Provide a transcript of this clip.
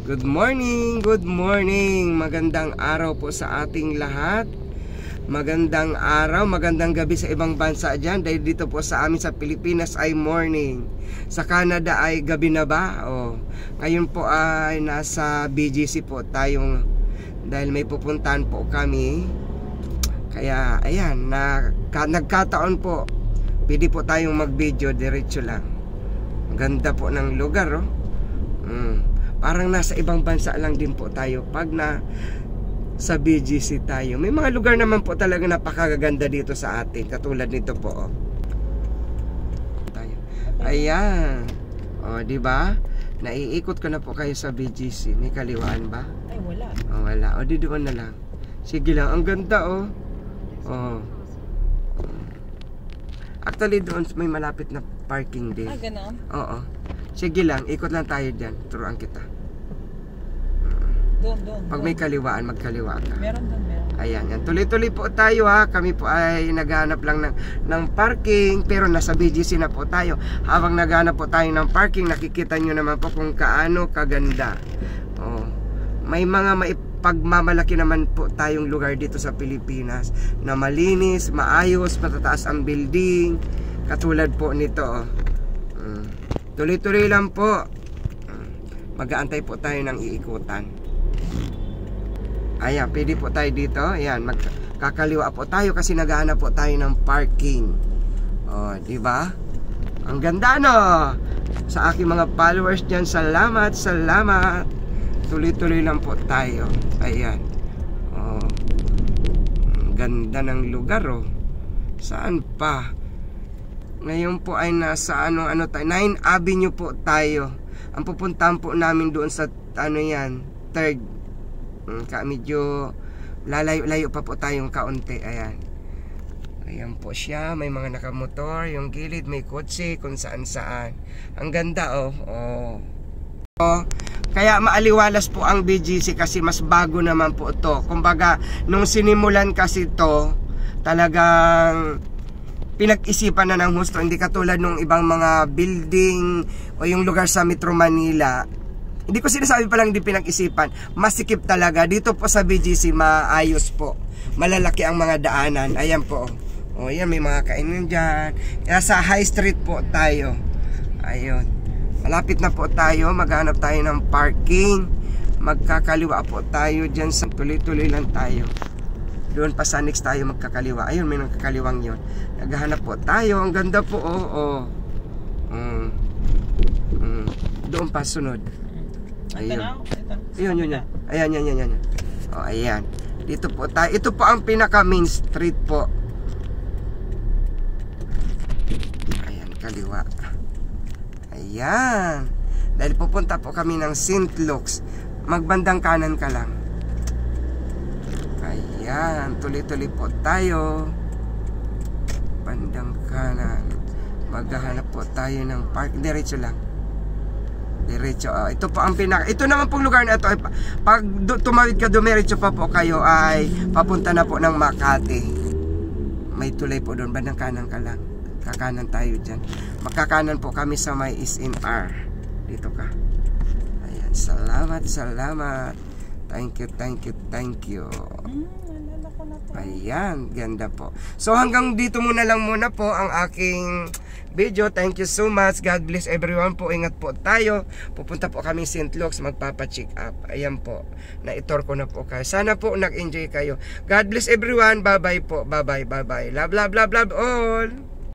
Good morning, magandang araw po sa ating lahat. Magandang araw, magandang gabi sa ibang bansa dyan. Dahil dito po sa amin sa Pilipinas ay morning. Sa Canada ay gabi na ba? Ngayon po ay nasa BGC po tayong, dahil may pupuntahan po kami. Kaya ayan, nagkataon po, pwede po tayong mag video, diretso lang. Ganda po ng lugar, parang nasa ibang bansa lang din po tayo pag sa BGC tayo. May mga lugar naman po talaga napakaganda dito sa atin, katulad nito po. Ayan. Di ba? Naiikot ko na po kayo sa BGC. May kaliwaan ba? Ay, wala. Wala. Di doon na lang. Sige lang, ang ganda Actually doon may malapit na parking din. Ganon? Oo. Sige lang, ikot lang tayo dyan. Turuan kita. Doon. Pag may kaliwaan, magkaliwa ka. Meron. Ayan, yan. Tuloy-tuloy po tayo ha. Kami po ay naghahanap lang ng parking. Pero nasa BGC na po tayo. Habang naghahanap po tayo ng parking, nakikita nyo naman po kung kaano kaganda. May mga maipagmamalaki naman po tayong lugar dito sa Pilipinas na malinis, maayos, matataas ang building. Katulad po nito. Tuloy-tuloy lang po. Mag-aantay po tayo ng iikutan. Ayan, pwede po tayo dito. Ayan, magkakaliwa po tayo kasi naghahanap po tayo ng parking. Diba? Ang ganda sa aking mga followers dyan, salamat. Tuloy-tuloy lang po tayo. Ayan. Ganda ng lugar Saan pa? Ngayon po ay nasa 9 Avenue po tayo. Ang pupuntahan po namin doon sa 3rd. Medyo lalayo pa po tayong kaunti. Ayan po siya. May mga nakamotor. Yung gilid may kotse kung saan. Ang ganda kaya maaliwalas po ang BGC kasi mas bago naman po to. Kumbaga nung sinimulan kasi to, talagang pinag-isipan na ng husto. Hindi katulad nung ibang mga building o yung lugar sa Metro Manila. Hindi ko sinasabi palang hindi pinag-isipan. Masikip talaga. Dito po sa BGC maayos po. Malalaki ang mga daanan. Ayan po. Ayan, may mga kainan dyan. Sa High Street po tayo. Ayun. Malapit na po tayo. Maghanap tayo ng parking. Magkakaliwa po tayo dyan. Tuloy-tuloy lang tayo. Doon pa sa next tayo magkakaliwa. Ayun, may nagkakaliwang yun. Naghahanap po tayo. Ang ganda po doon pa sunod. Ayun. Yun. Ayan. Ayan. Dito po tayo. Ito po ang pinaka main street po. Ayan, kaliwa. Ayan. Dahil pupunta po kami ng St. Luke's. Magbandang kanan ka lang. Ayan, tuloy-tuloy po tayo. Bandang kanan. Maghahanap po tayo ng park. Diretso lang. Diretso. Ito po ang ito naman pong lugar na ito. Pag tumawid ka, dumiretso pa po kayo ay papunta na po ng Makati. May tulay po doon. Bandang kanan ka lang. Kakanan tayo dyan. Magkakanan po kami sa may SNR. Dito ka. Ayan. Salamat. Thank you. Ayan, ganda po. So hanggang dito muna po ang aking video. Thank you so much. God bless everyone po. Ingat po tayo. Pupunta po kami St. Luke's, magpapa-check up. Ayan po. Na-tour ko na po kayo. Sana po nag-enjoy kayo. God bless everyone. Bye-bye po. Bye-bye. Love all.